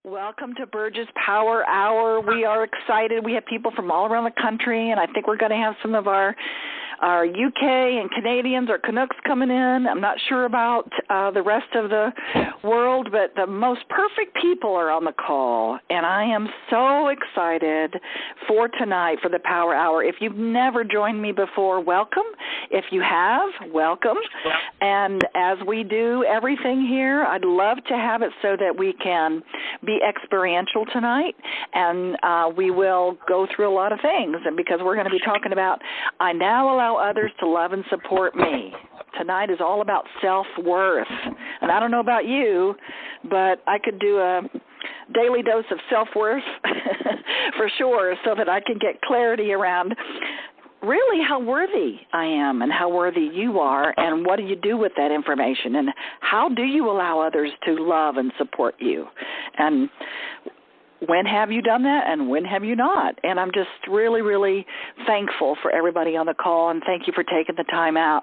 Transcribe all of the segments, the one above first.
Welcome to Burgess Power Hour. We are excited. We have people from all around the country, and I think we're going to have some of our UK and Canadians or Canucks coming in. I'm not sure about the rest of the world, but the most perfect people are on the call, and I am so excited for tonight for the Power Hour. If you've never joined me before, welcome. If you have, welcome. And as we do everything here, I'd love to have it so that we can be experiential tonight, and we will go through a lot of things, and because we're going to be talking about I now allow others to love and support me. Tonight is all about self-worth, and I don't know about you, but I could do a daily dose of self-worth for sure so that I can get clarity around really how worthy I am and how worthy you are, and what do you do with that information, and how do you allow others to love and support you, and when have you done that and when have you not? And I'm just really, really thankful for everybody on the call, and thank you for taking the time out.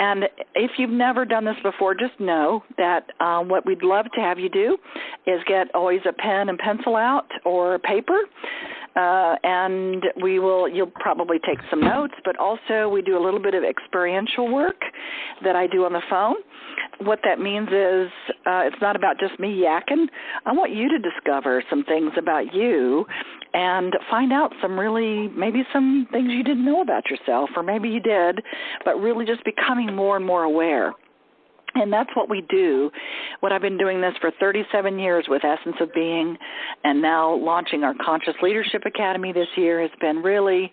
And if you've never done this before, just know that what we'd love to have you do is get always a pen and pencil out or paper, and you'll probably take some notes, but also we do a little bit of experiential work that I do on the phone. What that means is it's not about just me yakking. I want you to discover some things about you and find out maybe some things you didn't know about yourself, or maybe you did, but really just becoming more and more aware. And that's what we do. What I've been doing this for 37 years with Essence of Being, and now launching our Conscious Leadership Academy this year has been really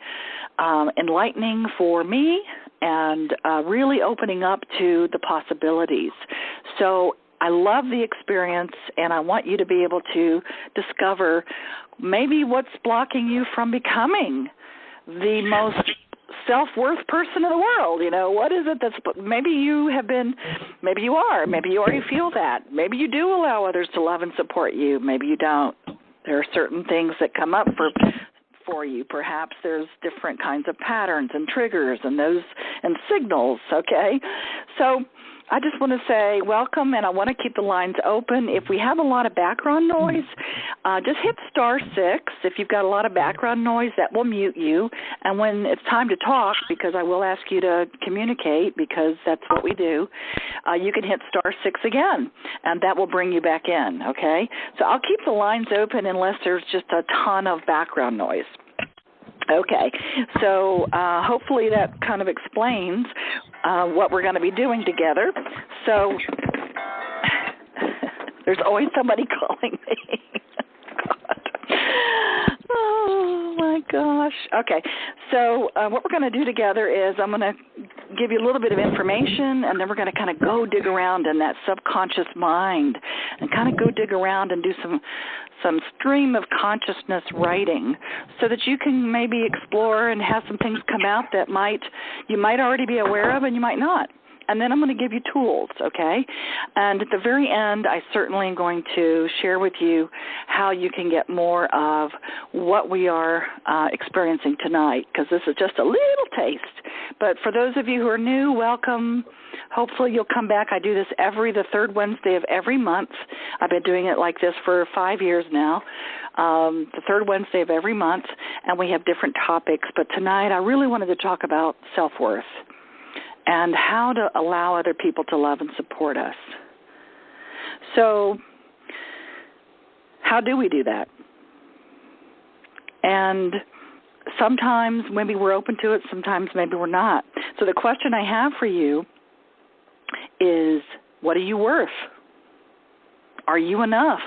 enlightening for me, and really opening up to the possibilities. So I love the experience, and I want you to be able to discover maybe what's blocking you from becoming the most self-worth person in the world. You know, what is it that's, maybe you are, maybe you already feel that. Maybe you do allow others to love and support you. Maybe you don't. There are certain things that come up for you. Perhaps there's different kinds of patterns and triggers and signals, okay? So I just want to say welcome, and I want to keep the lines open. If we have a lot of background noise, just hit *6. If you've got a lot of background noise, that will mute you. And when it's time to talk, because I will ask you to communicate, because that's what we do, you can hit *6 again, and that will bring you back in, okay? So I'll keep the lines open unless there's just a ton of background noise. Okay, so hopefully that kind of explains what we're going to be doing together. So there's always somebody calling me. God. Oh, my gosh. Okay, so what we're going to do together is I'm going to give you a little bit of information, and then we're going to kind of go dig around in that subconscious mind and kind of go dig around and do some stream of consciousness writing so that you can maybe explore and have some things come out that you might already be aware of and you might not. And then I'm going to give you tools, okay? And at the very end, I certainly am going to share with you how you can get more of what we are experiencing tonight, because this is just a little taste. But for those of you who are new, welcome. Hopefully you'll come back. I do this the third Wednesday of every month. I've been doing it like this for 5 years now, the third Wednesday of every month, and we have different topics. But tonight I really wanted to talk about self-worth and how to allow other people to love and support us. So how do we do that? And sometimes maybe we're open to it, sometimes maybe we're not. So the question I have for you is, what are you worth? Are you enough?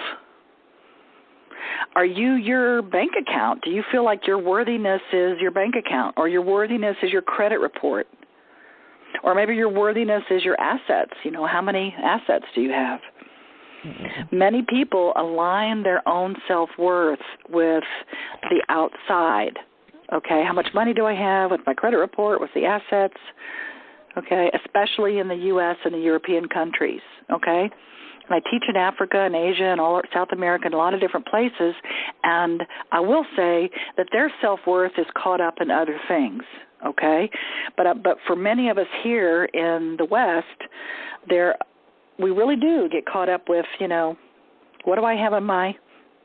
Are you your bank account? Do you feel like your worthiness is your bank account, or your worthiness is your credit report? Or maybe your worthiness is your assets. You know, how many assets do you have? Many people align their own self-worth with the outside. Okay, how much money do I have? What's my credit report? What's the assets? Okay, especially in the U.S. and the European countries, okay? And I teach in Africa and Asia and all South America and a lot of different places, and I will say that their self-worth is caught up in other things, okay? But for many of us here in the West, we really do get caught up with, you know, what do I have in my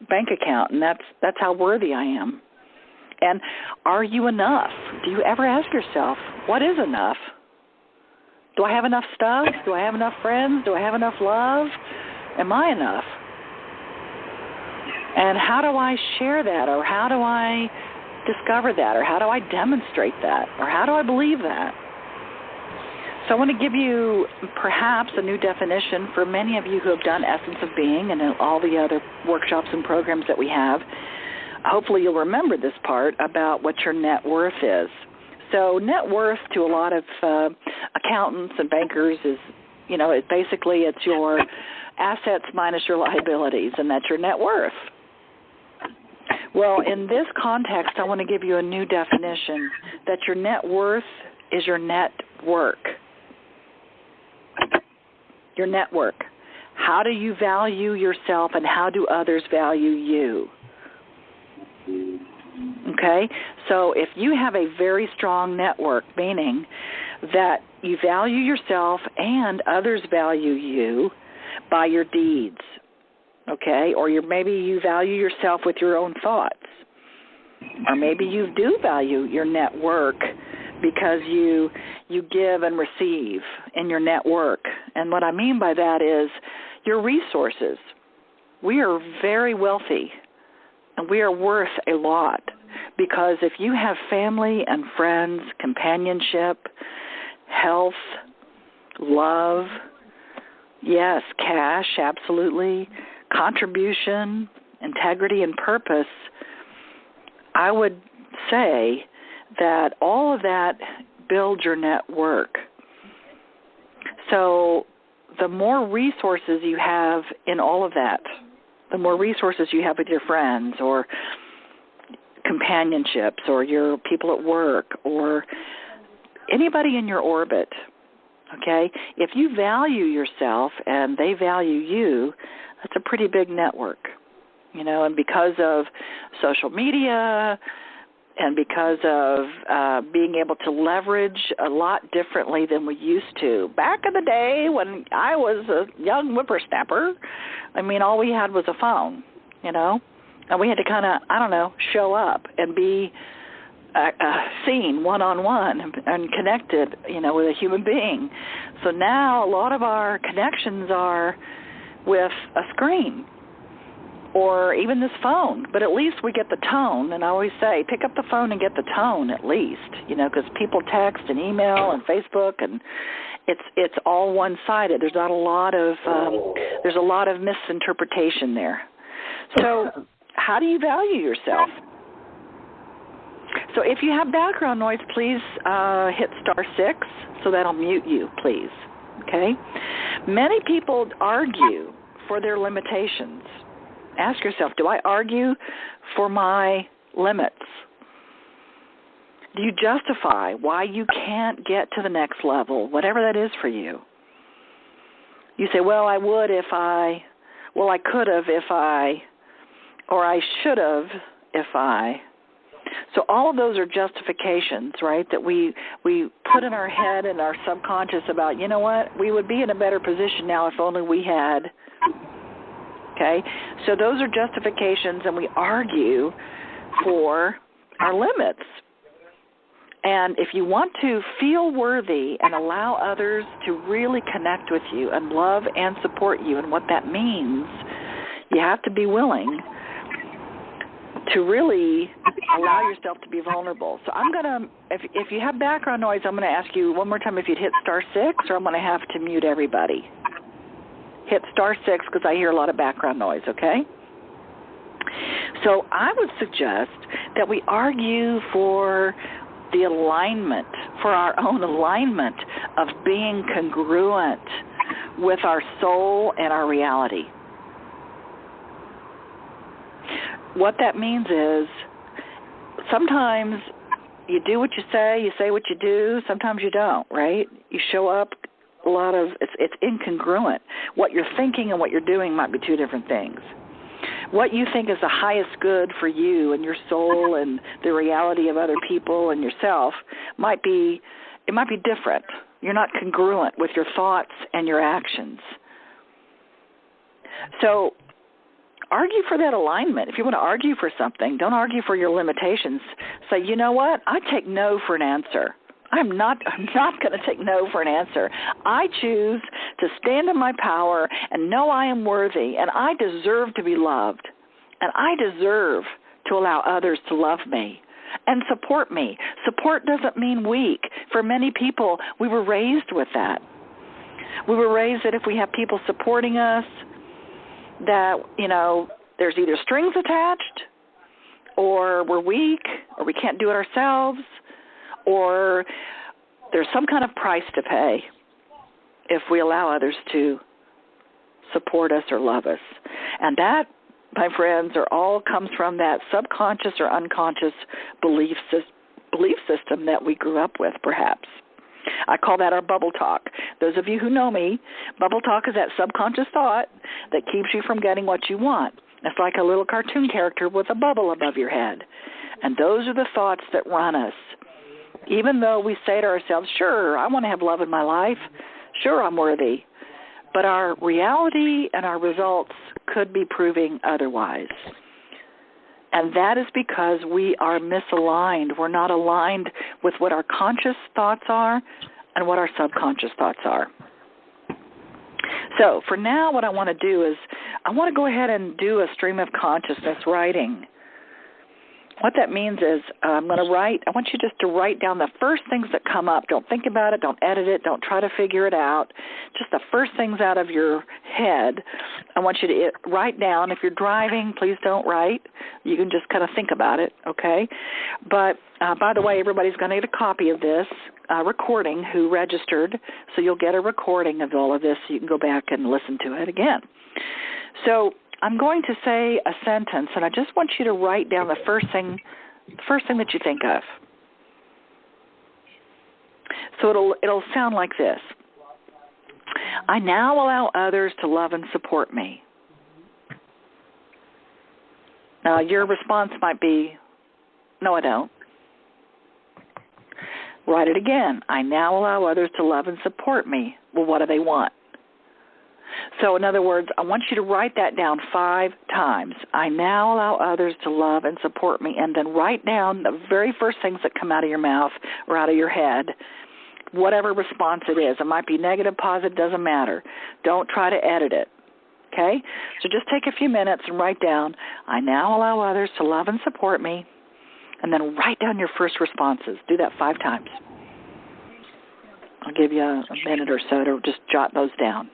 bank account, and that's how worthy I am. And are you enough? Do you ever ask yourself, what is enough? Do I have enough stuff? Do I have enough friends? Do I have enough love? Am I enough? And how do I share that, or how do I discover that, or how do I demonstrate that, or how do I believe that? So I want to give you perhaps a new definition for many of you who have done Essence of Being and all the other workshops and programs that we have. Hopefully you'll remember this part about what your net worth is. So net worth to a lot of accountants and bankers is, it's your assets minus your liabilities, and that's your net worth. Well, in this context, I want to give you a new definition, that your net worth is your net work. Your network. How do you value yourself, and how do others value you? Okay? So if you have a very strong network, meaning that you value yourself and others value you by your deeds, okay? Or maybe you value yourself with your own thoughts. Or maybe you do value your network because you give and receive in your network. And what I mean by that is your resources. We are very wealthy, and we are worth a lot, because if you have family and friends, companionship, health, love, yes, cash, absolutely, contribution, integrity, and purpose, I would say that all of that builds your network. So the more resources you have in all of that, the more resources you have with your friends or companionships or your people at work or anybody in your orbit, okay? If you value yourself and they value you, that's a pretty big network, and because of social media and because of being able to leverage a lot differently than we used to. Back in the day when I was a young whippersnapper, all we had was a phone, and we had to kind of, show up and be seen one-on-one and connected, with a human being. So now a lot of our connections are with a screen or even this phone, but at least we get the tone. And I always say, pick up the phone and get the tone at least, because people text and email and Facebook, and it's all one-sided. There's not a lot of there's a lot of misinterpretation there. So how do you value yourself? So if you have background noise, please hit *6, so that'll mute you, please. Okay? Many people argue for their limitations. Ask yourself, do I argue for my limits? Do you justify why you can't get to the next level, whatever that is for you? You say, well, I would if I, well, I could have if I, or I should have if I. So all of those are justifications, right, that we put in our head and our subconscious about, you know what, we would be in a better position now if only we had. Okay? So those are justifications, and we argue for our limits. And if you want to feel worthy and allow others to really connect with you and love and support you, and what that means, you have to be willing to really allow yourself to be vulnerable. So I'm going to, if you have background noise, I'm going to ask you one more time if you'd hit *6, or I'm going to have to mute everybody. Hit *6 because I hear a lot of background noise, okay? So I would suggest that we argue for the alignment, for our own alignment of being congruent with our soul and our reality. What that means is sometimes you do what you say what you do, sometimes you don't, right? You show up a lot of, it's incongruent. What you're thinking and what you're doing might be two different things. What you think is the highest good for you and your soul and the reality of other people and yourself might be different. You're not congruent with your thoughts and your actions. So argue for that alignment. If you want to argue for something, don't argue for your limitations. Say, you know what? I take no for an answer. I'm not going to take no for an answer. I choose to stand in my power and know I am worthy, and I deserve to be loved, and I deserve to allow others to love me and support me. Support doesn't mean weak. For many people, we were raised with that. We were raised that if we have people supporting us, that, there's either strings attached, or we're weak, or we can't do it ourselves, or there's some kind of price to pay if we allow others to support us or love us. And that, my friends, all comes from that subconscious or unconscious belief system that we grew up with, perhaps. I call that our bubble talk. Those of you who know me, bubble talk is that subconscious thought that keeps you from getting what you want. It's like a little cartoon character with a bubble above your head. And those are the thoughts that run us. Even though we say to ourselves, sure, I want to have love in my life. Sure, I'm worthy. But our reality and our results could be proving otherwise. And that is because we are misaligned. We're not aligned with what our conscious thoughts are and what our subconscious thoughts are. So for now, what I want to do is I want to go ahead and do a stream of consciousness writing. What that means is I want you just to write down the first things that come up. Don't think about it. Don't edit it. Don't try to figure it out. Just the first things out of your head. I want you to write down. If you're driving, please don't write. You can just kind of think about it, okay? But, by the way, everybody's going to get a copy of this recording who registered, so you'll get a recording of all of this so you can go back and listen to it again. So I'm going to say a sentence, and I just want you to write down the first thing that you think of. So it'll sound like this. I now allow others to love and support me. Now, your response might be, no, I don't. Write it again. I now allow others to love and support me. Well, what do they want? So, in other words, I want you to write that down 5 times. I now allow others to love and support me. And then write down the very first things that come out of your mouth or out of your head, whatever response it is. It might be negative, positive, doesn't matter. Don't try to edit it. Okay? So just take a few minutes and write down, I now allow others to love and support me. And then write down your first responses. Do that 5 times. I'll give you a minute or so to just jot those down.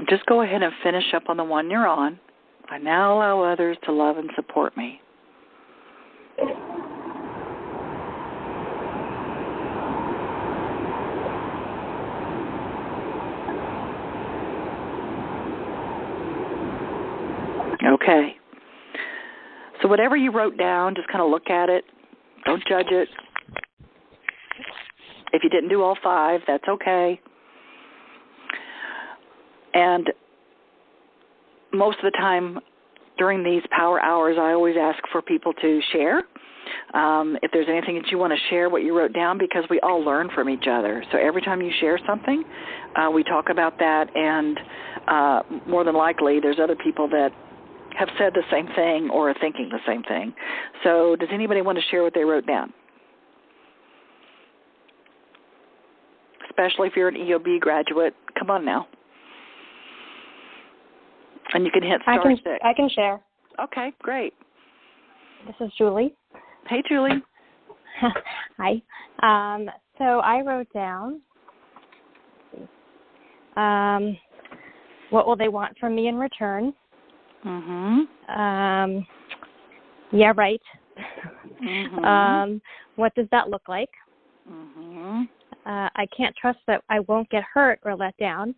Just go ahead and finish up on the one you're on. I now allow others to love and support me. Okay. So whatever you wrote down, just kind of look at it. Don't judge it. If you didn't do all 5, that's okay. And most of the time during these power hours, I always ask for people to share. If there's anything that you want to share, what you wrote down, because we all learn from each other. So every time you share something, we talk about that, and more than likely there's other people that have said the same thing or are thinking the same thing. So does anybody want to share what they wrote down? Especially if you're an EOB graduate. Come on now. And you can hit star 6. I can share. Okay, great. This is Julie. Hey, Julie. Hi. So I wrote down, What will they want from me in return? Mm-hmm. Yeah, right. Mm-hmm. What does that look like? Mm-hmm. I can't trust that I won't get hurt or let down.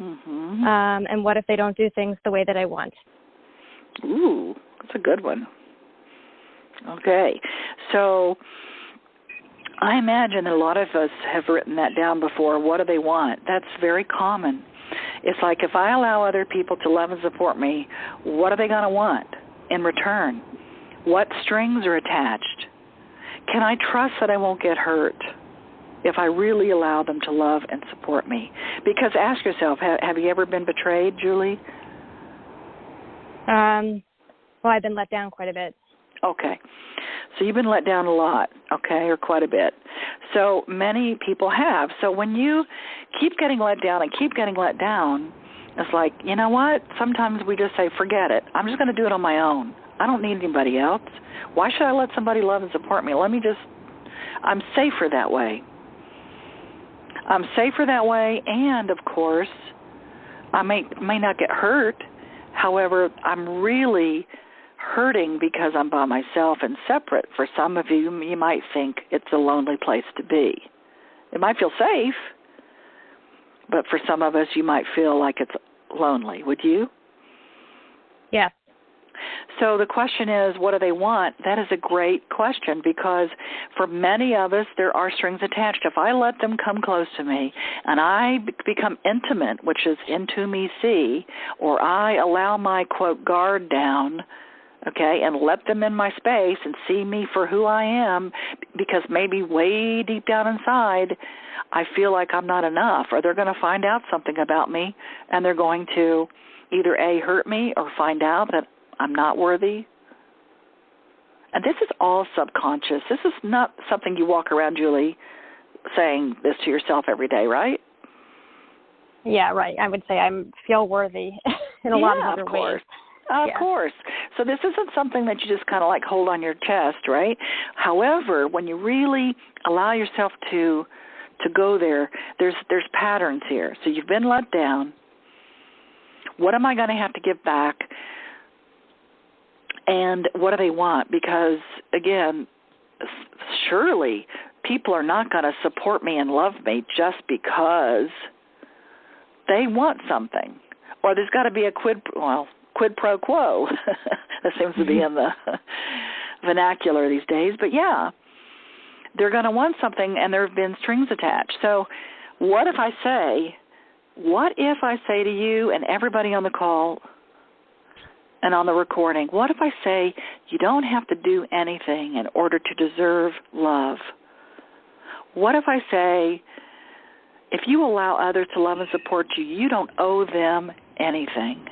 Mm-hmm. And what if they don't do things the way that I want? Ooh, that's a good one. Okay. So I imagine that a lot of us have written that down before. What do they want? That's very common. It's like if I allow other people to love and support me, what are they going to want in return? What strings are attached? Can I trust that I won't get hurt if I really allow them to love and support me? Because ask yourself, have you ever been betrayed, Julie? Well, I've been let down quite a bit. Okay. So you've been let down a lot, okay, or quite a bit. So many people have. So when you keep getting let down and keep getting let down, it's like, you know what? Sometimes we just say, forget it. I'm just going to do it on my own. I don't need anybody else. Why should I let somebody love and support me? I'm safer that way. I'm safer that way, and, of course, I may not get hurt. However, I'm really hurting because I'm by myself and separate. For some of you, you might think it's a lonely place to be. It might feel safe, but for some of us, you might feel like it's lonely. Would you? Yeah. So the question is, what do they want? That is a great question, because for many of us, there are strings attached. If I let them come close to me and I become intimate, which is into me see, or I allow my, quote, guard down, okay, and let them in my space and see me for who I am, because maybe way deep down inside, I feel like I'm not enough, or they're going to find out something about me, and they're going to either A, hurt me, or find out that I'm not worthy. And this is all subconscious. This is not something you walk around, Julie, saying this to yourself every day, right? Yeah, right. I would say I feel worthy in a lot of other ways. Of course. So this isn't something that you just kind of like hold on your chest, right? However, when you really allow yourself to go there, there's patterns here. So you've been let down. What am I going to have to give back? And what do they want? Because, again, surely people are not going to support me and love me just because they want something. Or there's got to be a quid pro quo. That seems to be in the vernacular these days. But, yeah, they're going to want something, and there have been strings attached. So what if I say to you and everybody on the call and on the recording, what if I say you don't have to do anything in order to deserve love? What if I say if you allow others to love and support you, you don't owe them anything?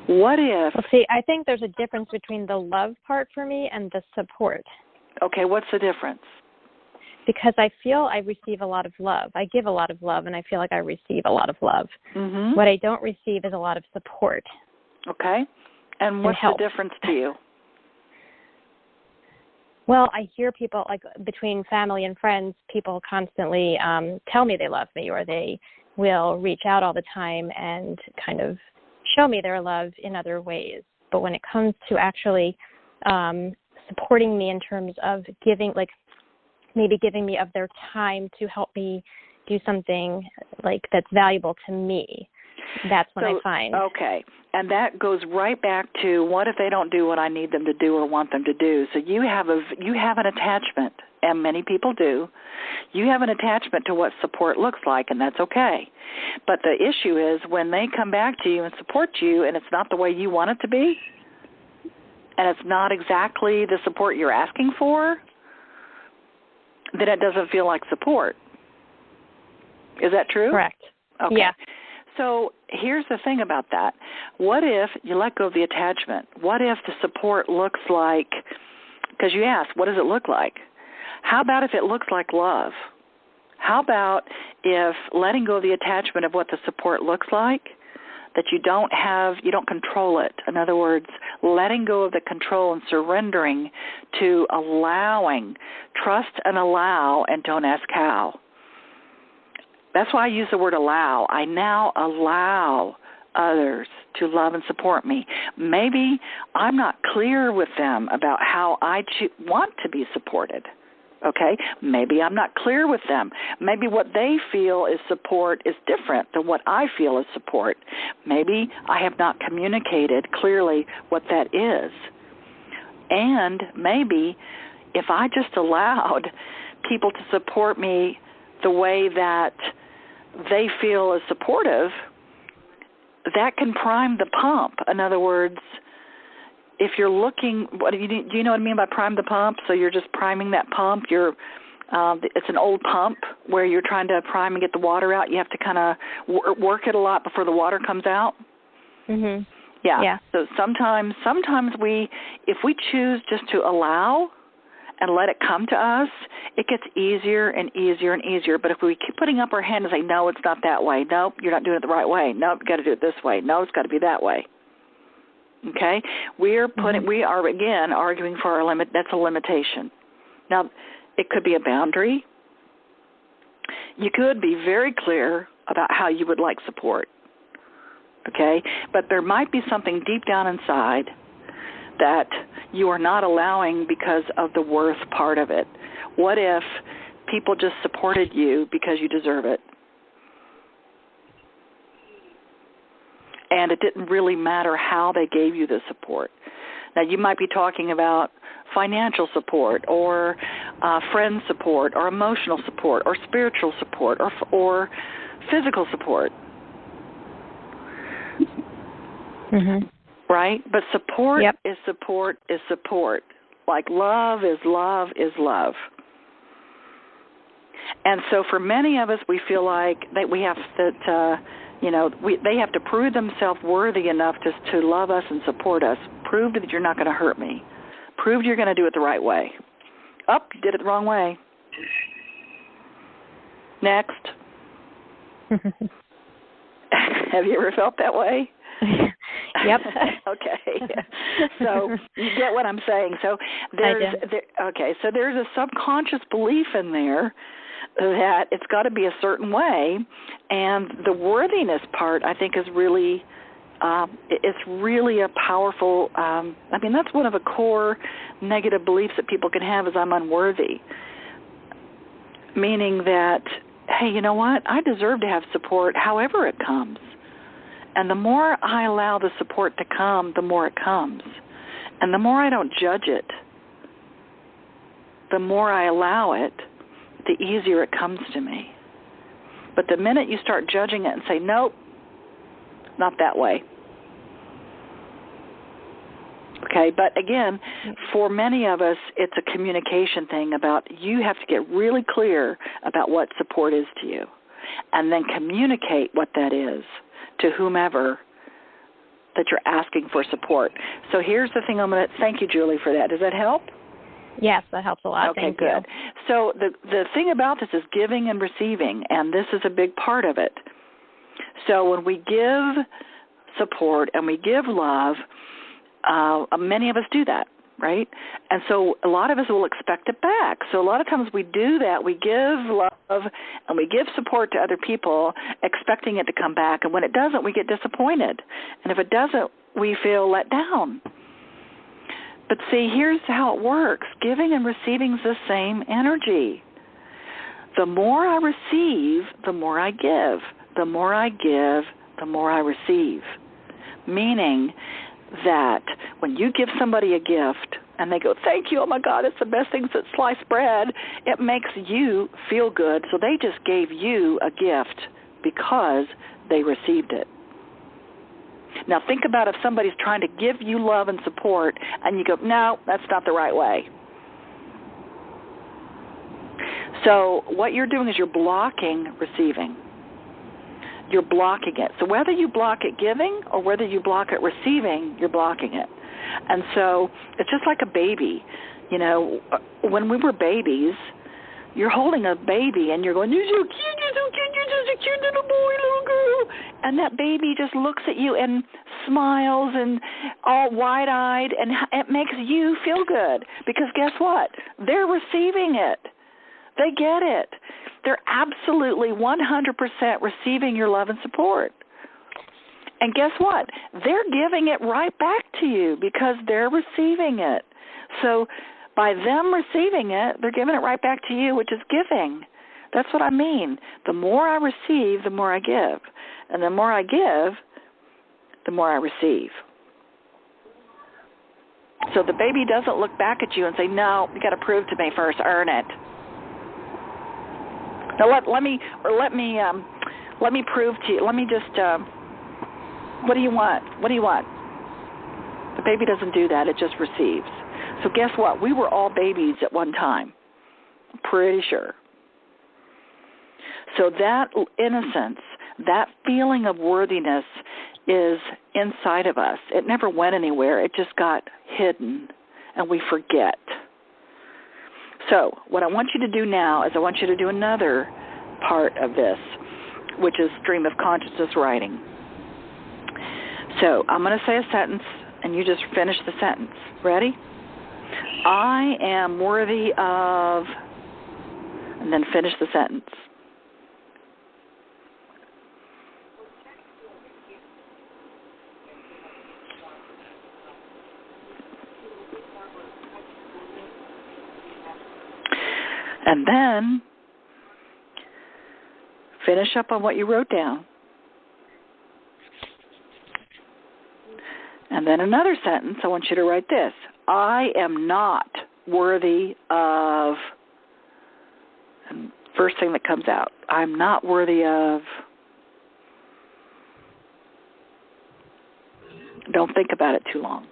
What if... Well, see, I think there's a difference between the love part for me and the support. Okay, what's the difference? Because I feel I receive a lot of love. I give a lot of love, and I feel like I receive a lot of love. Mm-hmm. What I don't receive is a lot of support. Okay. And what's the difference to you? Well, I hear people, like between family and friends, people constantly tell me they love me, or they will reach out all the time and kind of show me their love in other ways. But when it comes to actually supporting me in terms of giving, like maybe giving me of their time to help me do something like that's valuable to me, that's when I find. Okay. And that goes right back to what if they don't do what I need them to do or want them to do? So you have an attachment, and many people do. You have an attachment to what support looks like, and that's okay. But the issue is when they come back to you and support you, and it's not the way you want it to be, and it's not exactly the support you're asking for, then it doesn't feel like support. Is that true? Correct. Okay. Yeah. So here's the thing about that. What if you let go of the attachment? What if the support looks like, because you asked, what does it look like? How about if it looks like love? How about if letting go of the attachment of what the support looks like, that you don't control it. In other words, letting go of the control and surrendering to allowing, trust and allow, and don't ask how. That's why I use the word allow. I now allow others to love and support me. Maybe I'm not clear with them about how I want to be supported. Okay? Maybe I'm not clear with them. Maybe what they feel is support is different than what I feel is support. Maybe I have not communicated clearly what that is. And maybe if I just allowed people to support me the way that they feel is supportive, that can prime the pump. In other words, if you're looking, do you know what I mean by prime the pump? So you're just priming that pump. It's an old pump where you're trying to prime and get the water out. You have to kind of work it a lot before the water comes out. Mhm. Yeah. So sometimes if we choose just to allow and let it come to us, it gets easier and easier and easier. But if we keep putting up our hand and say, no, it's not that way. Nope, you're not doing it the right way. Nope, you got to do it this way. No, it's got to be that way. Okay? We are again arguing for our limit. That's a limitation. Now, it could be a boundary. You could be very clear about how you would like support. Okay? But there might be something deep down inside that you are not allowing because of the worth part of it. What if people just supported you because you deserve it? And it didn't really matter how they gave you the support. Now, you might be talking about financial support or friend support or emotional support or spiritual support or physical support. Mm-hmm. Right? But support is support is support. Like love is love is love. And so for many of us, we feel like that we have that, they have to prove themselves worthy enough to love us and support us. Prove that you're not going to hurt me. Prove you're going to do it the right way. Oh, you did it the wrong way. Next. Have you ever felt that way? Yep. Okay. So you get what I'm saying. So there's a subconscious belief in there that it's got to be a certain way, and the worthiness part I think is really it's really a powerful. That's one of the core negative beliefs that people can have is I'm unworthy, meaning that hey, you know what? I deserve to have support, however it comes. And the more I allow the support to come, the more it comes. And the more I don't judge it, the more I allow it, the easier it comes to me. But the minute you start judging it and say, nope, not that way. Okay, but again, for many of us, it's a communication thing about you have to get really clear about what support is to you and then communicate what that is to whomever that you're asking for support. So here's the thing thank you, Julie, for that. Does that help? Yes, that helps a lot. Okay, Thank good. you. So the thing about this is giving and receiving, and this is a big part of it. So when we give support and we give love, many of us do that, right? And so a lot of us will expect it back. So a lot of times we do that. We give love and we give support to other people expecting it to come back. And when it doesn't, we get disappointed. And if it doesn't, we feel let down. But see, here's how it works. Giving and receiving is the same energy. The more I receive, the more I give. The more I give, the more I receive. Meaning that when you give somebody a gift and they go, thank you, oh my God, it's the best thing since sliced bread, it makes you feel good. So they just gave you a gift because they received it. Now think about if somebody's trying to give you love and support and you go, no, that's not the right way. So what you're doing is you're blocking receiving. You're blocking it. So whether you block it giving or whether you block it receiving, you're blocking it. And so it's just like a baby. You know, when we were babies, you're holding a baby and you're going, you're so cute, you're so cute, you're just a cute little boy, little girl. And that baby just looks at you and smiles and all wide-eyed, and it makes you feel good because guess what? They're receiving it. They get it. they're absolutely 100% receiving your love and support. And guess what? They're giving it right back to you because they're receiving it. So by them receiving it, they're giving it right back to you, which is giving. That's what I mean. The more I receive, the more I give. And the more I give, the more I receive. So the baby doesn't look back at you and say, no, you got to prove to me first, earn it. Now let me prove to you. Let me just, what do you want? What do you want? The baby doesn't do that. It just receives. So guess what? We were all babies at one time. I'm pretty sure. So that innocence, that feeling of worthiness is inside of us. It never went anywhere. It just got hidden, and we forget. So what I want you to do now is I want you to do another part of this, which is stream of consciousness writing. So I'm going to say a sentence, and you just finish the sentence. Ready? I am worthy of, and then finish the sentence. And then finish up on what you wrote down. And then another sentence, I want you to write this. I am not worthy of, and first thing that comes out, I'm not worthy of, don't think about it too long.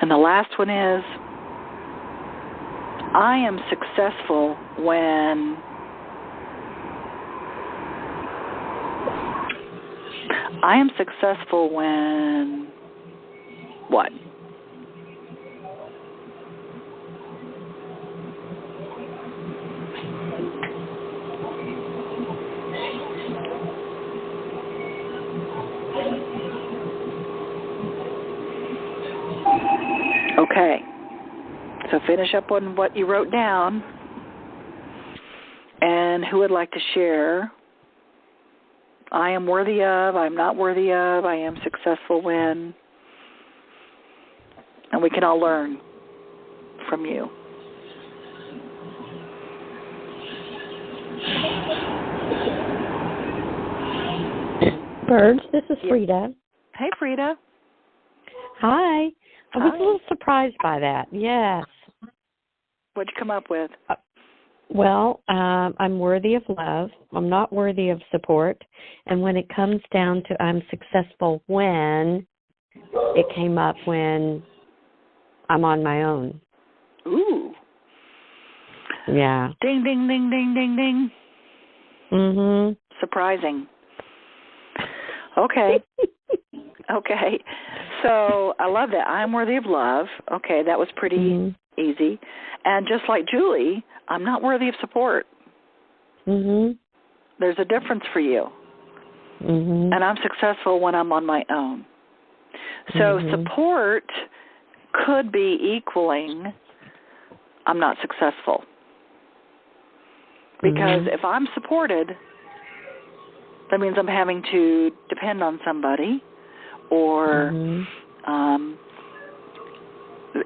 And the last one is, I am successful when what? Okay. So finish up on what you wrote down. And who would like to share? I am worthy of, I'm not worthy of, I am successful when. And we can all learn from you. Birds, this is Frida. Hey, Frida. Hi. I was a little surprised by that, yes. What'd you come up with? I'm worthy of love. I'm not worthy of support. And when it comes down to I'm successful when, it came up when I'm on my own. Ooh. Yeah. Ding, ding, ding, ding, ding, ding. Mhm. Surprising. Okay. Okay. So I love that. I'm worthy of love. Okay, that was pretty easy. And just like Julie, I'm not worthy of support. Mhm. There's a difference for you. Mhm. And I'm successful when I'm on my own. So support could be equaling I'm not successful. Because if I'm supported, that means I'm having to depend on somebody, or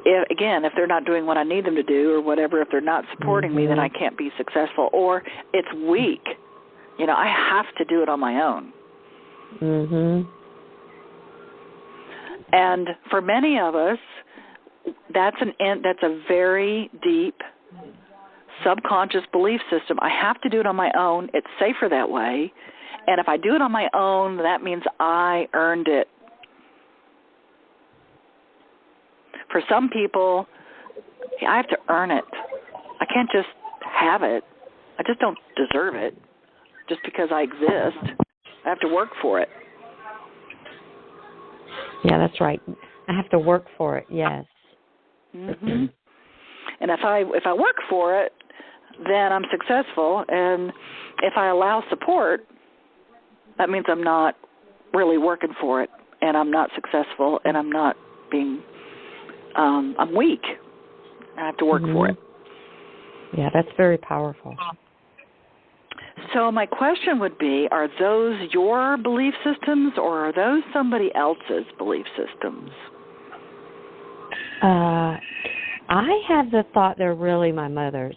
if they're not doing what I need them to do or whatever, if they're not supporting me, then I can't be successful, or it's weak. You know, I have to do it on my own. And for many of us, that's a very deep subconscious belief system. I have to do it on my own. It's safer that way. And if I do it on my own, that means I earned it. For some people, I have to earn it. I can't just have it. I just don't deserve it just because I exist. I have to work for it. Yeah, that's right. I have to work for it, yes. And if I work for it, then I'm successful. And if I allow support, that means I'm not really working for it. and I'm not successful, and I'm not being, I'm weak. I have to work for it. Yeah, that's very powerful. So my question would be, are those your belief systems, or are those somebody else's belief systems? I have the thought they're really my mother's.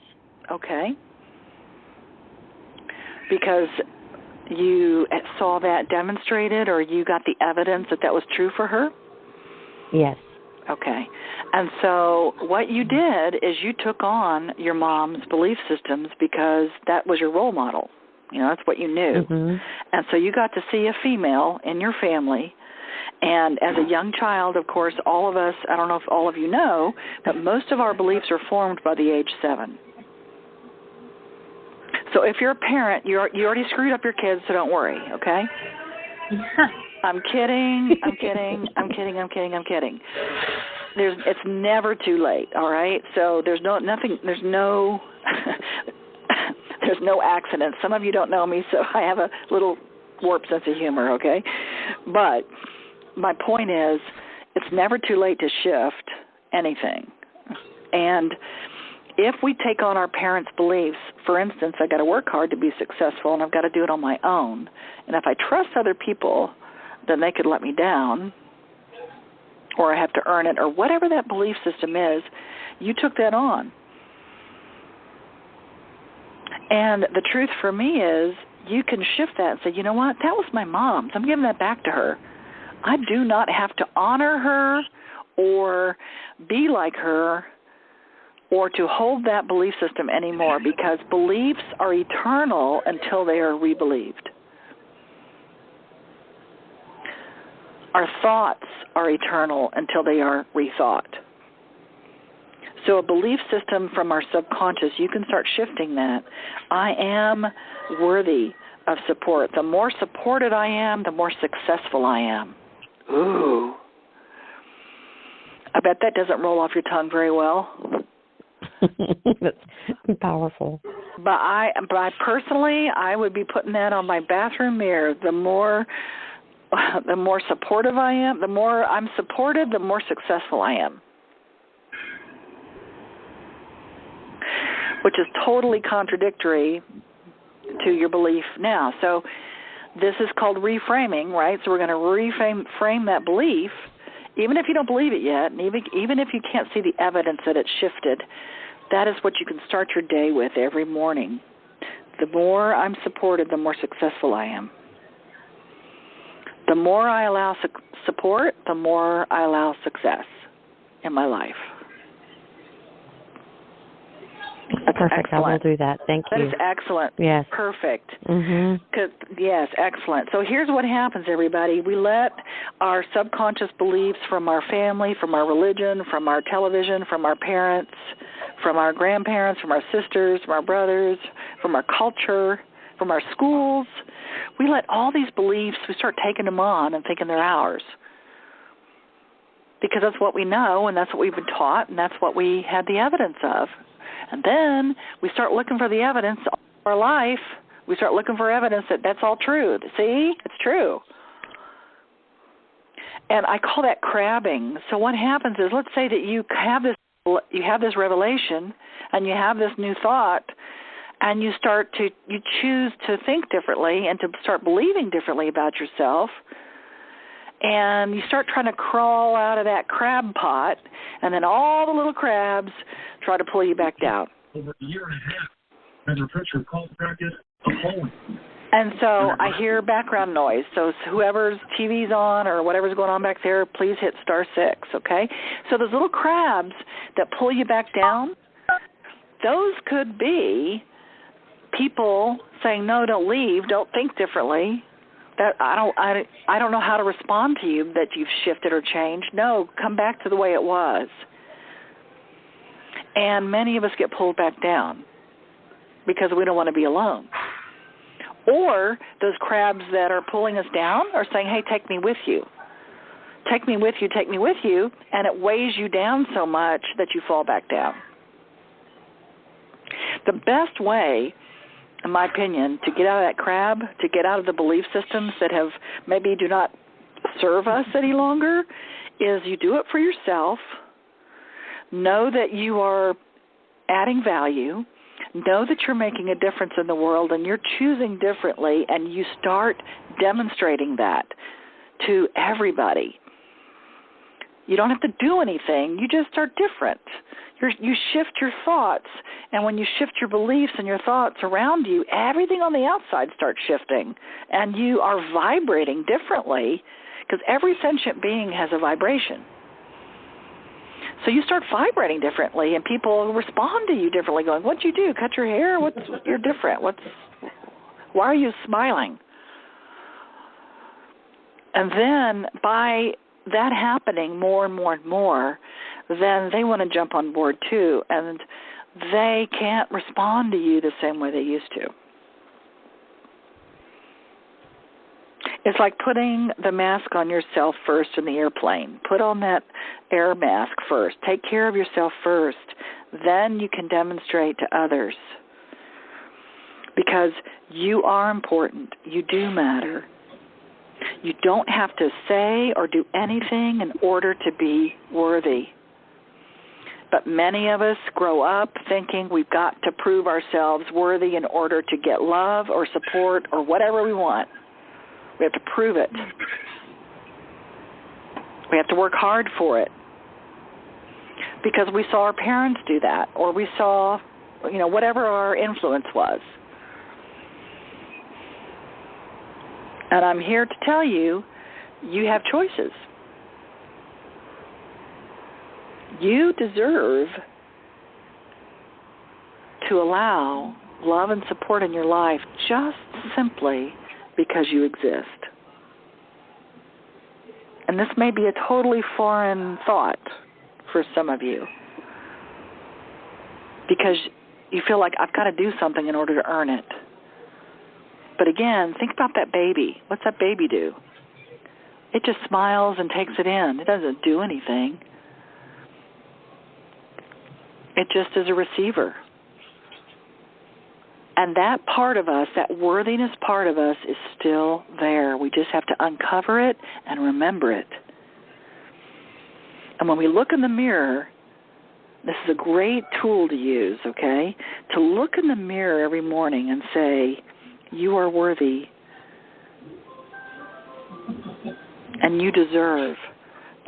Okay. Because you saw that demonstrated, or you got the evidence that that was true for her? Yes. Okay. And so what you did is you took on your mom's belief systems because that was your role model. You know, that's what you knew. And so you got to see a female in your family. And as a young child, of course, all of us, I don't know if all of you know, that most of our beliefs are formed by the age 7. So if you're a parent, you already screwed up your kids, so don't worry, okay? I'm kidding. It's never too late, all right? So there's no accidents. Some of you don't know me, so I have a little warped sense of humor, okay? But my point is, it's never too late to shift anything. And if we take on our parents' beliefs, for instance, I got to work hard to be successful, and I've got to do it on my own. And if I trust other people, then they could let me down, or I have to earn it, or whatever that belief system is, you took that on. And the truth for me is, you can shift that and say, you know what, that was my mom's. I'm giving that back to her. I do not have to honor her or be like her or to hold that belief system anymore, because beliefs are eternal until they are rebelieved. Our thoughts are eternal until they are rethought. So a belief system from our subconscious, you can start shifting that. I am worthy of support. The more supported I am, the more successful I am. Ooh. I bet that doesn't roll off your tongue very well. That's powerful. But I personally, I would be putting that on my bathroom mirror. The more supportive I am, the more I'm supported, the more successful I am. Which is totally contradictory to your belief now. So this is called reframing, right? So we're going to reframe that belief, even if you don't believe it yet, and even if you can't see the evidence that it's shifted. That is what you can start your day with every morning. The more I'm supported, the more successful I am. The more I allow support, the more I allow success in my life. That's perfect. Excellent. I will do that. Thank you. That is excellent. Yes. Perfect. Mm-hmm. Yes, excellent. So here's what happens, everybody. We let our subconscious beliefs from our family, from our religion, from our television, from our parents, from our grandparents, from our sisters, from our brothers, from our culture, from our schools, we let all these beliefs, we start taking them on and thinking they're ours. Because that's what we know, and that's what we've been taught, and that's what we had the evidence of. And then we start looking for the evidence of our life. We start looking for evidence that that's all true. See? It's true. And I call that crabbing. So what happens is, let's say that you have this revelation, and you have this new thought, and you choose to think differently and to start believing differently about yourself. And you start trying to crawl out of that crab pot, and then all the little crabs try to pull you back down. Over a year and a half, and refresher cult practice appalling. And so I hear background noise. So whoever's TV's on or whatever's going on back there, please hit *6, okay? So those little crabs that pull you back down, those could be people saying, no, don't leave, don't think differently. That I don't know how to respond to you that you've shifted or changed. No, come back to the way it was. And many of us get pulled back down because we don't want to be alone. Or those crabs that are pulling us down are saying, hey, take me with you. Take me with you, take me with you, and it weighs you down so much that you fall back down. The best way, in my opinion, to get out of that crab, to get out of the belief systems that have maybe do not serve us any longer is you do it for yourself. Know that you are adding value. Know that you're making a difference in the world and you're choosing differently, and you start demonstrating that to everybody. You don't have to do anything. You just are different. You shift your thoughts, and when you shift your beliefs and your thoughts around you, everything on the outside starts shifting, and you are vibrating differently, because every sentient being has a vibration. So you start vibrating differently, and people respond to you differently, going, "What'd you do? Cut your hair? You're different. Why are you smiling?" And then by that happening more and more and more, then they want to jump on board too, and they can't respond to you the same way they used to. It's like putting the mask on yourself first in the airplane. Put on that air mask first. Take care of yourself first. Then you can demonstrate to others. Because you are important. You do matter. You don't have to say or do anything in order to be worthy. But many of us grow up thinking we've got to prove ourselves worthy in order to get love or support or whatever we want. We have to prove it. We have to work hard for it. Because we saw our parents do that, or we saw, whatever our influence was. And I'm here to tell you, you have choices. You deserve to allow love and support in your life just simply because you exist. And this may be a totally foreign thought for some of you, because you feel like I've got to do something in order to earn it. But again, think about that baby. What's that baby do? It just smiles and takes it in. It doesn't do anything. It just is a receiver. And that part of us, that worthiness part of us, is still there. We just have to uncover it and remember it. And when we look in the mirror, this is a great tool to use, okay? To look in the mirror every morning and say, you are worthy, and you deserve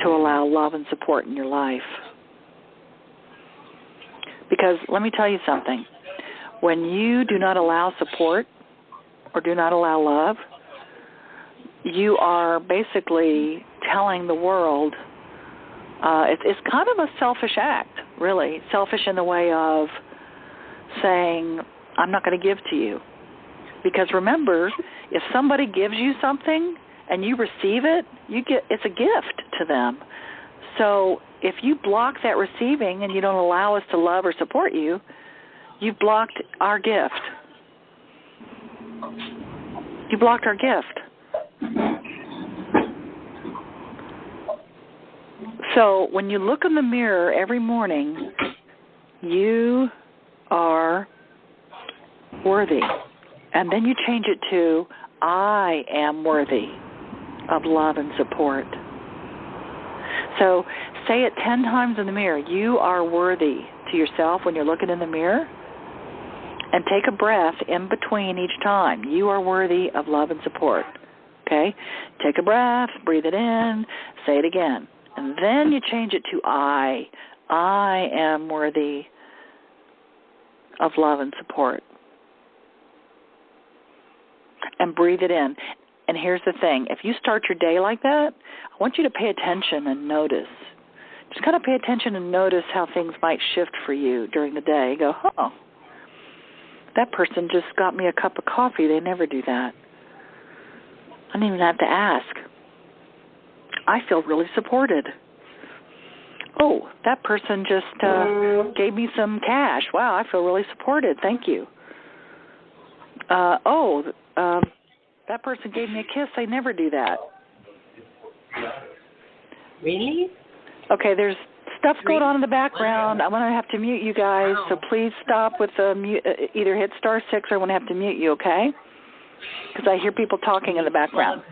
to allow love and support in your life. Because let me tell you something. When you do not allow support or do not allow love, you are basically telling the world, it's kind of a selfish act, really. Selfish in the way of saying, I'm not going to give to you. Because remember, if somebody gives you something and you receive it, it's a gift to them. So if you block that receiving and you don't allow us to love or support you, you've blocked our gift. You blocked our gift. So when you look in the mirror every morning, you are worthy. And then you change it to, I am worthy of love and support. So say it 10 times in the mirror. You are worthy to yourself when you're looking in the mirror. And take a breath in between each time. You are worthy of love and support. Okay? Take a breath, breathe it in, say it again. And then you change it to I. I am worthy of love and support. And breathe it in. And here's the thing. If you start your day like that, I want you to pay attention and notice. Just kind of pay attention and notice how things might shift for you during the day. Go, oh, that person just got me a cup of coffee. They never do that. I didn't even have to ask. I feel really supported. Oh, that person just gave me some cash. Wow, I feel really supported. Thank you. That person gave me a kiss. They never do that. Really? Okay, there's stuff going on in the background. I'm going to have to mute you guys, so please stop with the mute. Either hit *6 or I'm going to have to mute you, okay? Because I hear people talking in the background.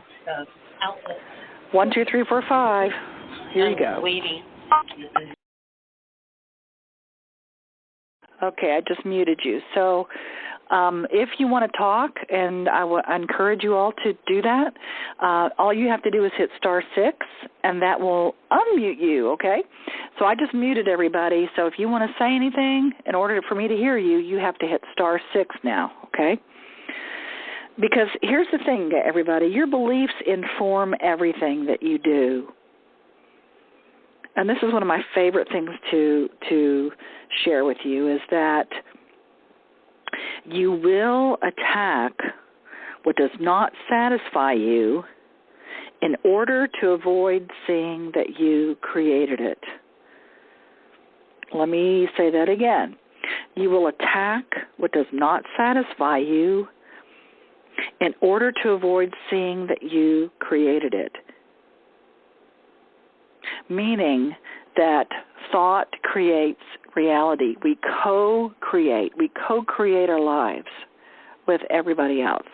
1, 2, 3, 4, 5. Here you go. Waiting. Okay, I just muted you. So if you want to talk, and I encourage you all to do that, all you have to do is hit *6, and that will unmute you, okay? So I just muted everybody. So if you want to say anything, in order for me to hear you, you have to hit *6 now, okay? Because here's the thing, everybody. Your beliefs inform everything that you do. And this is one of my favorite things to share with you, is that you will attack what does not satisfy you in order to avoid seeing that you created it. Let me say that again. You will attack what does not satisfy you in order to avoid seeing that you created it. Meaning that thought creates reality. We co-create. We co-create our lives with everybody else.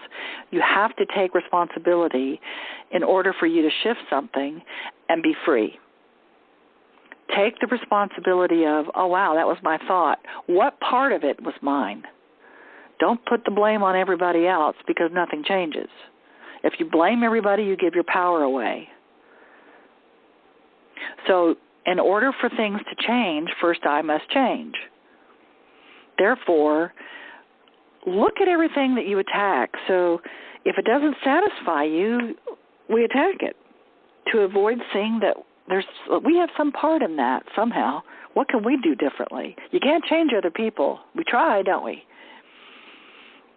You have to take responsibility in order for you to shift something and be free. Take the responsibility of, oh, wow, that was my thought. What part of it was mine? Don't put the blame on everybody else, because nothing changes. If you blame everybody, you give your power away. So in order for things to change, first I must change. Therefore, look at everything that you attack. So if it doesn't satisfy you, we attack it to avoid seeing that we have some part in that somehow. What can we do differently? You can't change other people. We try, don't we?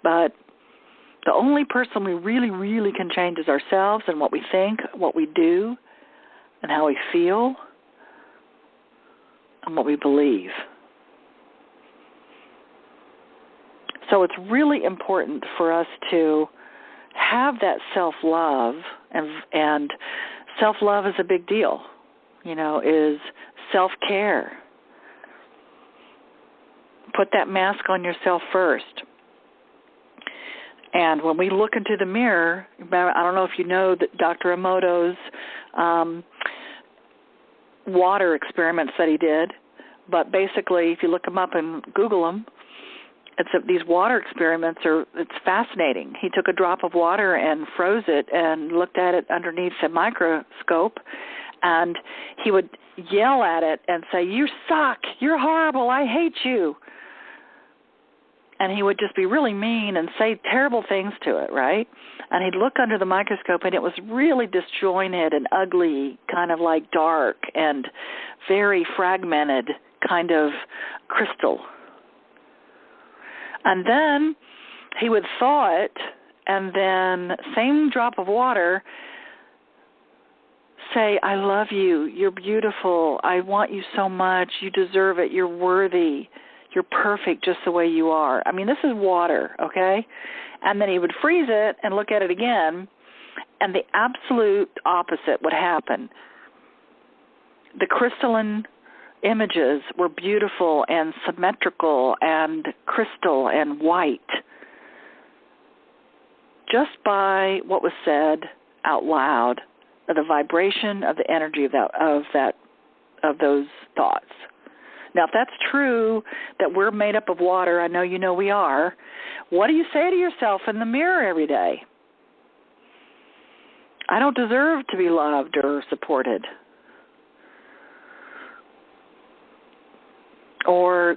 But the only person we really, really can change is ourselves, and what we think, what we do, and how we feel, and what we believe. So it's really important for us to have that self-love, and self-love is a big deal, is self-care. Put that mask on yourself first. And when we look into the mirror, I don't know if you know that Dr. Emoto's water experiments that he did, but basically if you look them up and Google them, these water experiments it's fascinating. He took a drop of water and froze it and looked at it underneath a microscope, and he would yell at it and say, "You suck, you're horrible, I hate you." And he would just be really mean and say terrible things to it, right? And he'd look under the microscope, and it was really disjointed and ugly, kind of like dark and very fragmented kind of crystal. And then he would thaw it, and then same drop of water, say, "I love you, you're beautiful, I want you so much, you deserve it, you're worthy. You're perfect just the way you are." I mean, this is water, okay? And then he would freeze it and look at it again, and the absolute opposite would happen. The crystalline images were beautiful and symmetrical and crystal and white, just by what was said out loud, the vibration of the energy of those thoughts. Now, if that's true, that we're made up of water, I know you know we are, what do you say to yourself in the mirror every day? I don't deserve to be loved or supported. Or,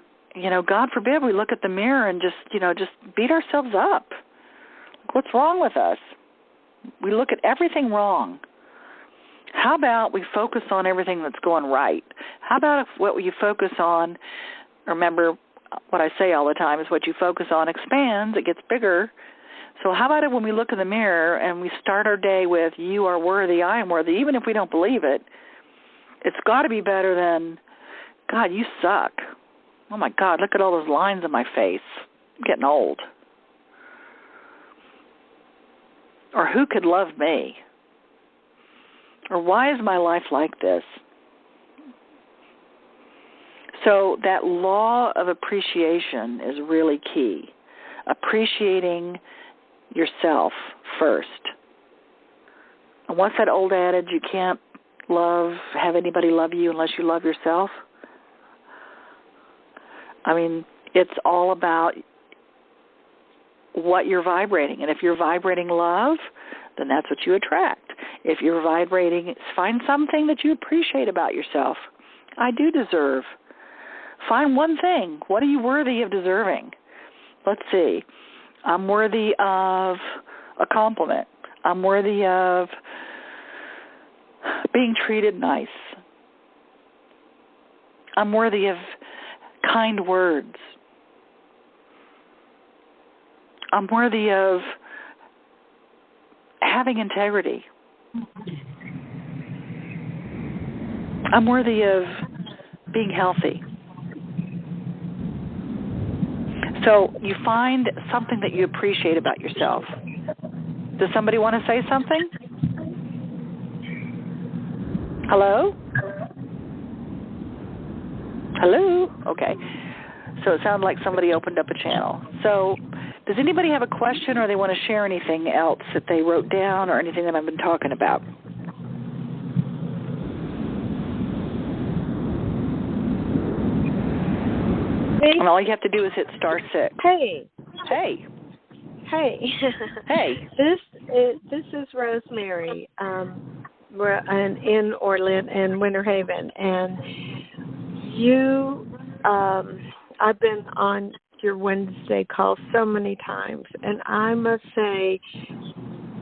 God forbid we look at the mirror and just beat ourselves up. What's wrong with us? We look at everything wrong. How about we focus on everything that's going right? How about if what you focus on, remember what I say all the time, is what you focus on expands, it gets bigger. So how about it when we look in the mirror and we start our day with, "You are worthy, I am worthy," even if we don't believe it, it's got to be better than, "God, you suck. Oh my God, look at all those lines in my face. I'm getting old." Or, "Who could love me?" Or, "Why is my life like this?" So that law of appreciation is really key. Appreciating yourself first. And what's that old adage, you can't have anybody love you unless you love yourself? I mean, it's all about what you're vibrating. And if you're vibrating love, then that's what you attract. If you're vibrating, find something that you appreciate about yourself. I do deserve. Find one thing. What are you worthy of deserving? Let's see. I'm worthy of a compliment. I'm worthy of being treated nice. I'm worthy of kind words. I'm worthy of having integrity. I'm worthy of being healthy. So you find something that you appreciate about yourself. Does somebody want to say something? Hello? Hello? Okay. So it sounded like somebody opened up a channel. So does anybody have a question or they want to share anything else that they wrote down or anything that I've been talking about? And all you have to do is hit *6. Hey. Hey. Hey. Hey. This is Rosemary. We're in Orlando and Winter Haven, and I've been on your Wednesday call so many times, and I must say,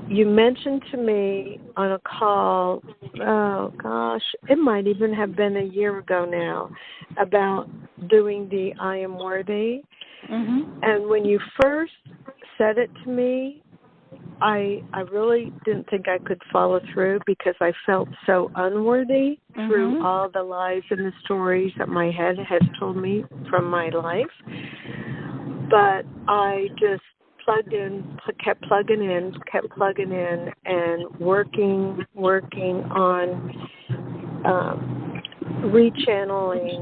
you mentioned to me on a call, oh gosh, it might even have been a year ago now, about doing the I Am Worthy. Mm-hmm. And when you first said it to me, I really didn't think I could follow through because I felt so unworthy through all the lies and the stories that my head has told me from my life. But I just kept plugging in, and working on rechanneling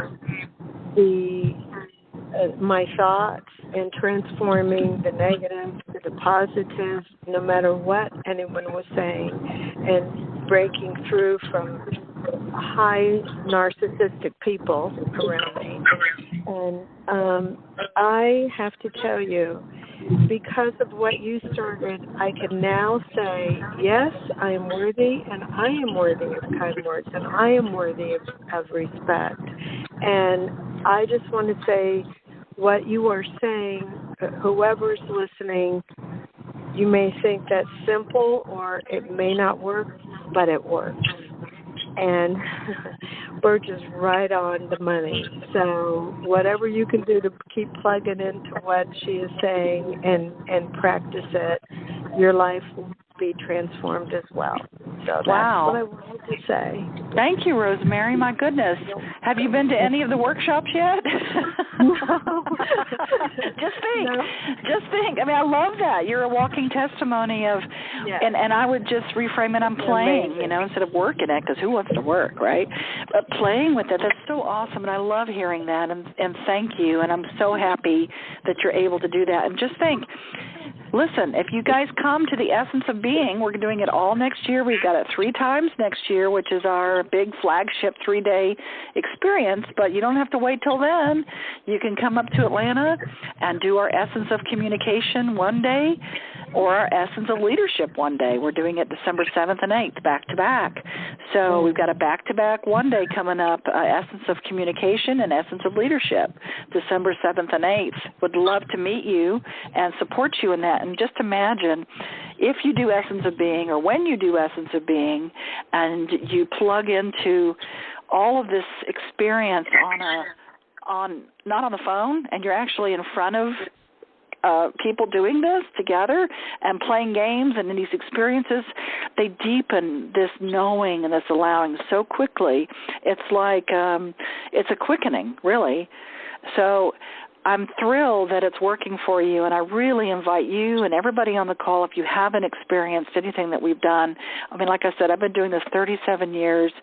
my thoughts and transforming the negative to the positive, no matter what anyone was saying, and breaking through from high narcissistic people around me. And I have to tell you, because of what you started, I can now say, yes, I am worthy, and I am worthy of kind words, and I am worthy of respect. And I just want to say, what you are saying, whoever's listening, you may think that's simple or it may not work, but it works. And we're just right on the money. So whatever you can do to keep plugging into what she is saying and practice it, your life will be transformed as well. So that's what I wanted to say. Thank you, Rosemary. My goodness. Have you been to any of the workshops yet? No. Just think. I mean, I love that. You're a walking testimony of, and I would just reframe it, I'm playing, instead of working it, because who wants to work, right? But playing with it, that's so awesome, and I love hearing that, and thank you, and I'm so happy that you're able to do that. And just think, listen, if you guys come to the Essence of Being, we're doing it all next year. We've got it 3 times next year, which is our big flagship 3-day experience, but you don't have to wait till then. You can come up to Atlanta and do our Essence of Communication one day or our Essence of Leadership one day. We're doing it December 7th and 8th, back-to-back. So we've got a back-to-back one day coming up, Essence of Communication and Essence of Leadership, December 7th and 8th. Would love to meet you and support you in that. And just imagine if you do Essence of Being or when you do Essence of Being and you plug into all of this experience not on the phone, and you're actually in front of people doing this together and playing games, and in these experiences, they deepen this knowing and this allowing so quickly. It's like it's a quickening, really. So I'm thrilled that it's working for you, and I really invite you and everybody on the call, if you haven't experienced anything that we've done. I mean, like I said, I've been doing this 37 years,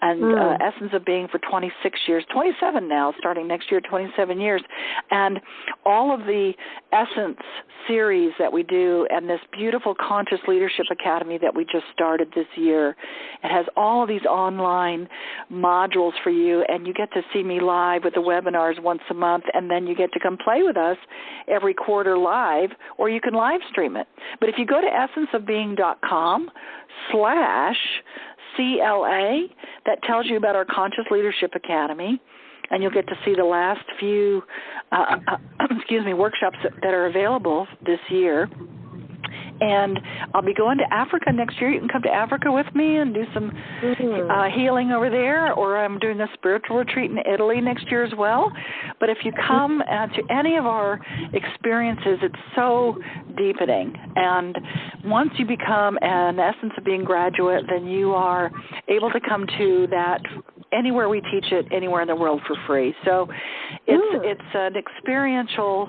and Essence of Being for 26 years, 27 now, starting next year, 27 years. And all of the Essence series that we do and this beautiful Conscious Leadership Academy that we just started this year, it has all of these online modules for you, and you get to see me live with the webinars once a month, and then you get to come play with us every quarter live, or you can live stream it. But if you go to essenceofbeing.com/CLA, that tells you about our Conscious Leadership Academy, and you'll get to see the last few workshops that are available this year. And I'll be going to Africa next year. You can come to Africa with me and do some healing over there, or I'm doing a spiritual retreat in Italy next year as well. But if you come to any of our experiences, it's so deepening. And once you become an Essence of Being graduate, then you are able to come to that anywhere we teach it, anywhere in the world for free. So it's an experiential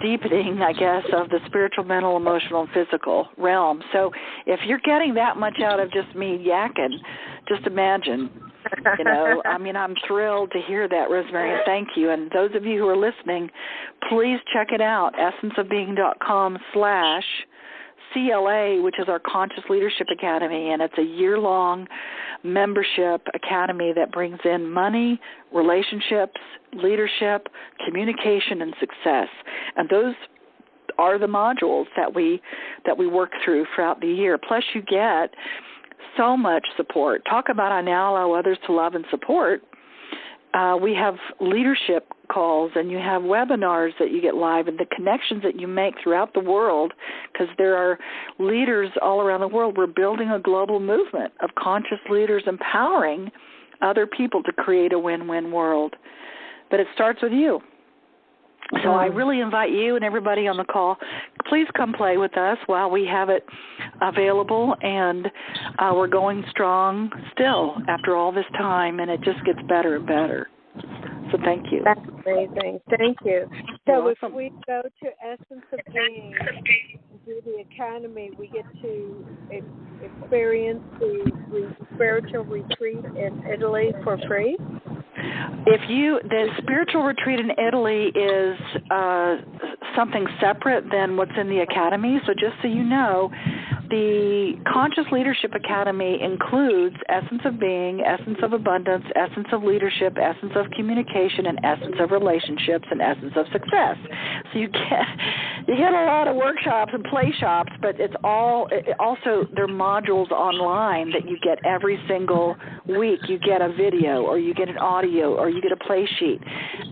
deepening, I guess, of the spiritual, mental, emotional, and physical realm. So if you're getting that much out of just me yakking, just imagine, I mean, I'm thrilled to hear that, Rosemary, and thank you. And those of you who are listening, please check it out, essenceofbeing.com/CLA, which is our Conscious Leadership Academy, and it's a year-long membership academy that brings in money, relationships, leadership, communication, and success. And those are the modules that we work through throughout the year. Plus, you get so much support. Talk about I now allow others to love and support. We have leadership calls, and you have webinars that you get live, and the connections that you make throughout the world, because there are leaders all around the world. We're building a global movement of conscious leaders empowering other people to create a win-win world. But it starts with you. So I really invite you and everybody on the call, please come play with us while we have it available, and we're going strong still after all this time, and it just gets better and better. So thank you. That's amazing. Thank you. So if we go to Essence of Being and do the Academy, we get to experience the spiritual retreat in Italy for free? The spiritual retreat in Italy is something separate than what's in the Academy. So just so you know, the Conscious Leadership Academy includes Essence of Being, Essence of Abundance, Essence of Leadership, Essence of Communication, and Essence of Relationships, and Essence of Success. So you get a lot of workshops and play shops, but it's also there are modules online that you get every single week. You get a video, or you get an audio, or you get a play sheet,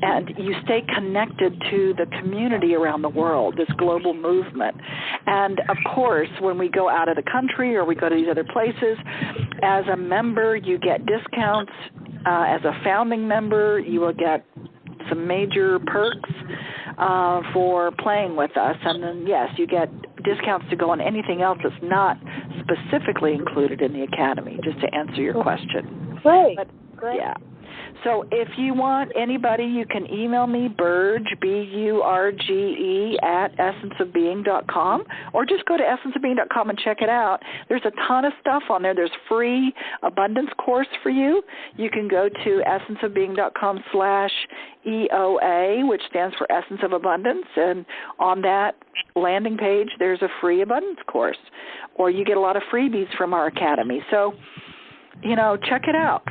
and you stay connected to the community around the world, this global movement. And of course, when we go out of the country or we go to these other places, as a member, you get discounts. As a founding member, you will get some major perks for playing with us. And then, yes, you get discounts to go on anything else that's not specifically included in the Academy, just to answer your question. Great. Great. Yeah. So if you want anybody, you can email me, Burge, BURGE, at essenceofbeing.com, or just go to essenceofbeing.com and check it out. There's a ton of stuff on there. There's free abundance course for you. You can go to essenceofbeing.com/EOA, which stands for Essence of Abundance, and on that landing page, there's a free abundance course, or you get a lot of freebies from our academy. So, check it out.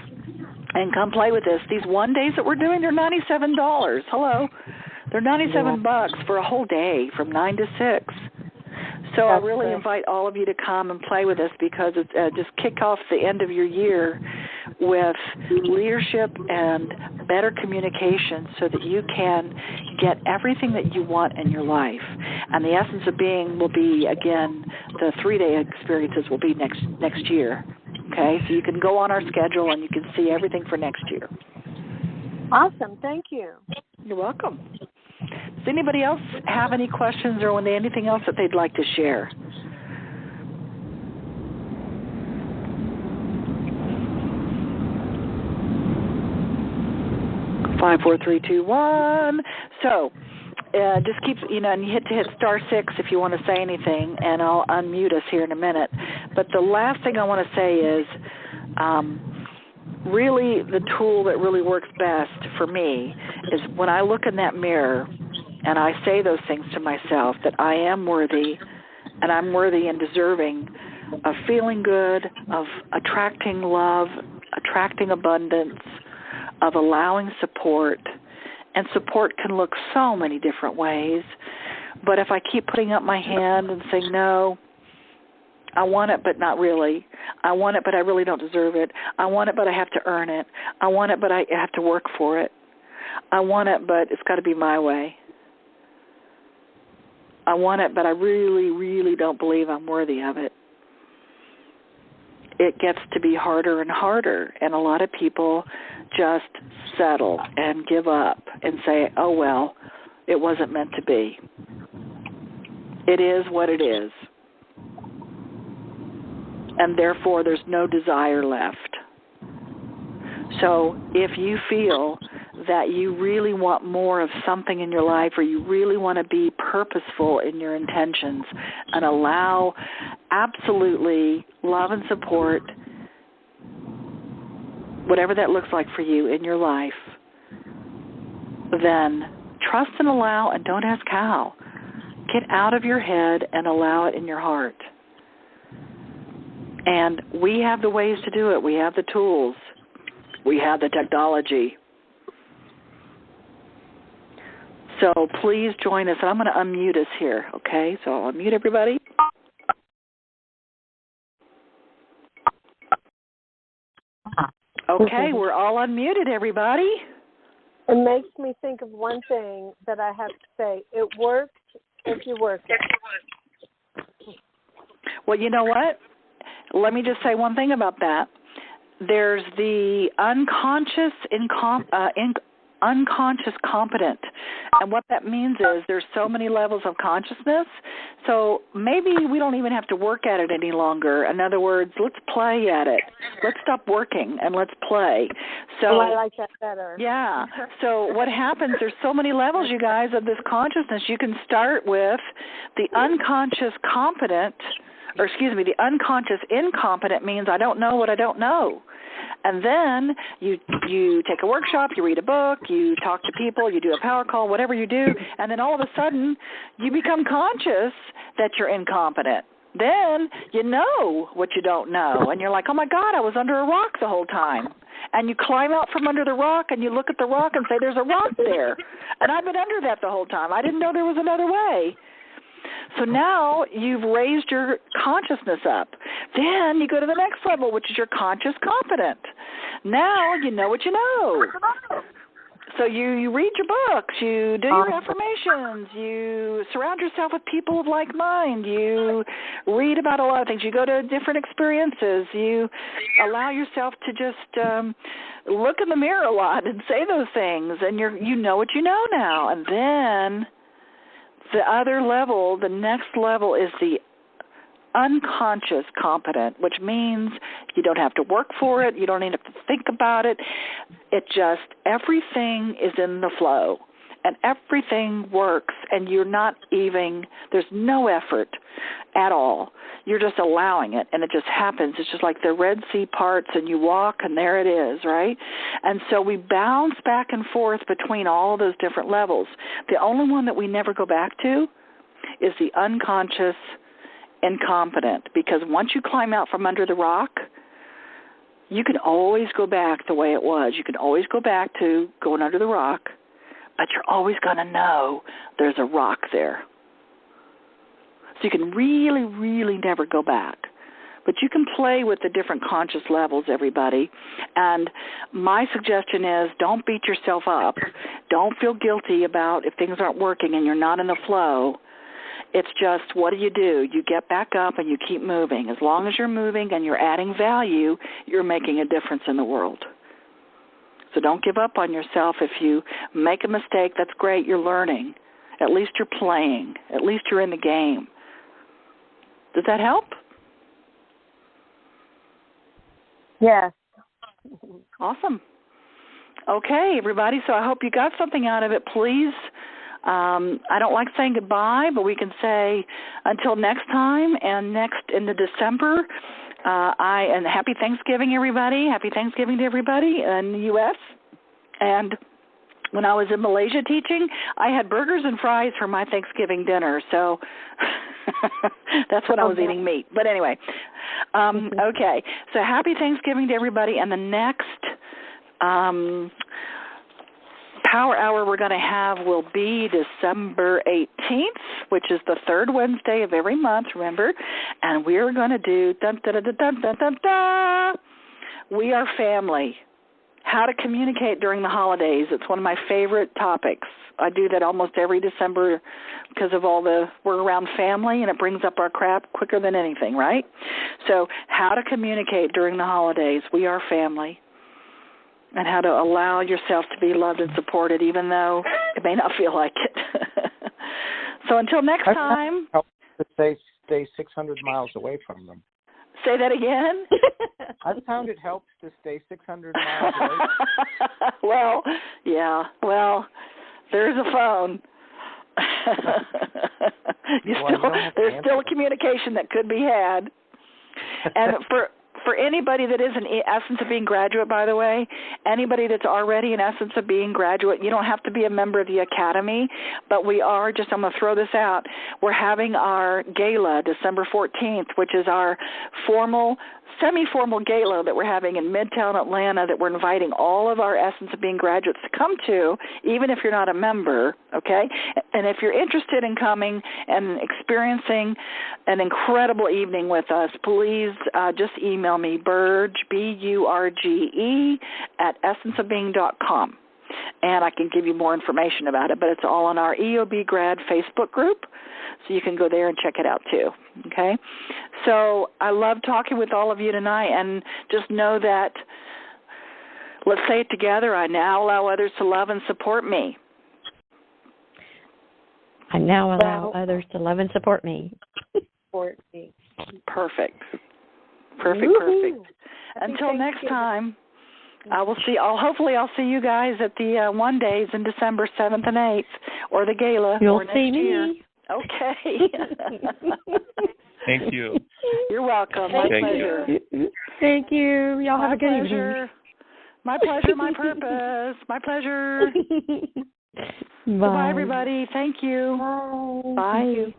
And come play with us. These one days that we're doing, they're $97. Hello. They're $97 for a whole day from 9 to 6. So I really invite all of you to come and play with us, because it's just kick off the end of your year with leadership and better communication so that you can get everything that you want in your life. And the Essence of Being will be, again, the 3-day experiences will be next year. Okay, so you can go on our schedule and you can see everything for next year. Awesome. Thank you. You're welcome. Does anybody else have any questions or anything else that they'd like to share? 54321. So just keep, and you hit star 6 if you want to say anything, and I'll unmute us here in a minute. But the last thing I want to say is really the tool that really works best for me is when I look in that mirror and I say those things to myself, that I am worthy, and I'm worthy and deserving of feeling good, of attracting love, attracting abundance, of allowing support. And support can look so many different ways. But if I keep putting up my hand and saying, no, I want it, but not really. I want it, but I really don't deserve it. I want it, but I have to earn it. I want it, but I have to work for it. I want it, but it's got to be my way. I want it, but I really, really don't believe I'm worthy of it. It gets to be harder and harder, and a lot of people just settle and give up and say, oh, well, it wasn't meant to be. It is what it is. And therefore, there's no desire left. So if you feel that you really want more of something in your life, or you really want to be purposeful in your intentions and allow absolutely love and support, whatever that looks like for you in your life, then trust and allow, and don't ask how. Get out of your head and allow it in your heart. And we have the ways to do it. We have the tools. We have the technology. So please join us. And I'm going to unmute us here, okay? So I'll unmute everybody. Okay, we're all unmuted, everybody. It makes me think of one thing that I have to say. It works if you work it. Well, you know what? Let me just say one thing about that. There's the unconscious competent. And what that means is there's so many levels of consciousness, so maybe we don't even have to work at it any longer. In other words, let's play at it. Let's stop working and let's play. So I like that better. Yeah. So what happens, there's so many levels, you guys, of this consciousness. You can start with the unconscious competent, the unconscious incompetent means I don't know what I don't know. And then you take a workshop, you read a book, you talk to people, you do a power call, whatever you do, and then all of a sudden you become conscious that you're incompetent. Then you know what you don't know, and you're like, oh, my God, I was under a rock the whole time. And you climb out from under the rock, and you look at the rock and say, there's a rock there. And I've been under that the whole time. I didn't know there was another way. So now you've raised your consciousness up. Then you go to the next level, which is your conscious competent. Now you know what you know. So you read your books, you do your affirmations, you surround yourself with people of like mind, you read about a lot of things, you go to different experiences, you allow yourself to just look in the mirror a lot and say those things, and you know what you know now. And then the other level, the next level, is the unconscious competent, which means you don't have to work for it, you don't even have to think about it. It just, everything is in the flow, and everything works, and there's no effort at all. You're just allowing it, and it just happens. It's just like the Red Sea parts, and you walk, and there it is, right? And so we bounce back and forth between all those different levels. The only one that we never go back to is the unconscious incompetent, because once you climb out from under the rock, you can always go back the way it was. You can always go back to going under the rock, but you're always going to know there's a rock there. So you can really, really never go back. But you can play with the different conscious levels, everybody. And my suggestion is don't beat yourself up. Don't feel guilty about if things aren't working and you're not in the flow. It's just, what do? You get back up and you keep moving. As long as you're moving and you're adding value, you're making a difference in the world. So don't give up on yourself. If you make a mistake, that's great. You're learning. At least you're playing. At least you're in the game. Does that help? Yes. Awesome. Okay, everybody, so I hope you got something out of it. Please, I don't like saying goodbye, but we can say until next time and next in the December. And happy Thanksgiving, everybody. Happy Thanksgiving to everybody in the U.S. And when I was in Malaysia teaching, I had burgers and fries for my Thanksgiving dinner. So that's when I was eating meat. But anyway, okay. So happy Thanksgiving to everybody. And the next Power Hour we're going to have will be December 18th, which is the third Wednesday of every month, remember? And we're going to do We Are Family. How to communicate during the holidays. It's one of my favorite topics. I do that almost every December because of we're around family, and it brings up our crap quicker than anything, right? So how to communicate during the holidays. We are family. And how to allow yourself to be loved and supported, even though it may not feel like it. So until next time. To stay 600 miles away from them. Say that again? I've found it helps to stay 600 miles away. Well, yeah. Well, there's a phone. There's still a communication that could be had. And for anybody that is an Essence of Being graduate, by the way, anybody that's already an Essence of Being graduate, you don't have to be a member of the Academy, but we are, I'm going to throw this out, we're having our gala December 14th, which is our semi-formal gala that we're having in Midtown Atlanta that we're inviting all of our Essence of Being graduates to come to, even if you're not a member, okay? And if you're interested in coming and experiencing an incredible evening with us, please just email me, Burge, BURGE, at essenceofbeing.com. And I can give you more information about it, but it's all on our EOB Grad Facebook group, so you can go there and check it out too, okay? So I love talking with all of you tonight, and just know that, let's say it together, I now allow others to love and support me. I now allow others to love and support me. Support me. Perfect. Woo-hoo. Until next time. Hopefully I'll see you guys at the one days in December 7th and 8th, or the gala. You'll or next see year. me. Okay. Thank you. You're welcome. My pleasure. Thank you. Y'all have a good evening. My pleasure, my purpose. My pleasure. Bye. Bye, everybody. Thank you. Bye. Bye.